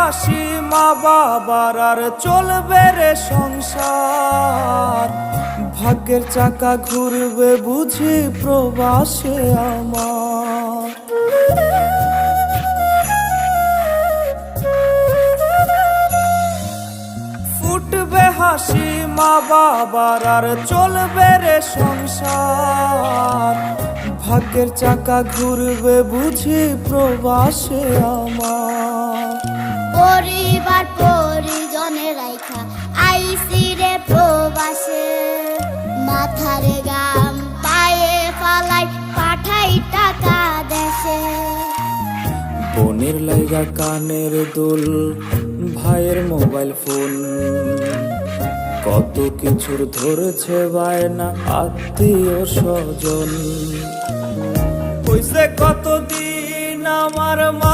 হাসি মা বাবার আর চলবে রে সংসার, ভাগ্যের চাকা ঘুরবে বুঝি প্রবাসে আমার। ফুটবে হাসি মা বাবার আর চলবে রে সংসার, ভাগ্যের চাকা ঘুরবে বুঝি প্রবাসে আমার। পরিবার পরিজনের রাইখা আইসি রে প্রবাসে, মাথারে গাম পায়ে ফালাই পাঠাই টাকা দেশে। বোনের লাইগা কানের দুল, ভাইয়ের মোবাইল ফোন, কত কিছুর ধরেছে বায়না আত্মীয় স্বজন। কইছে কতদিন আমার মা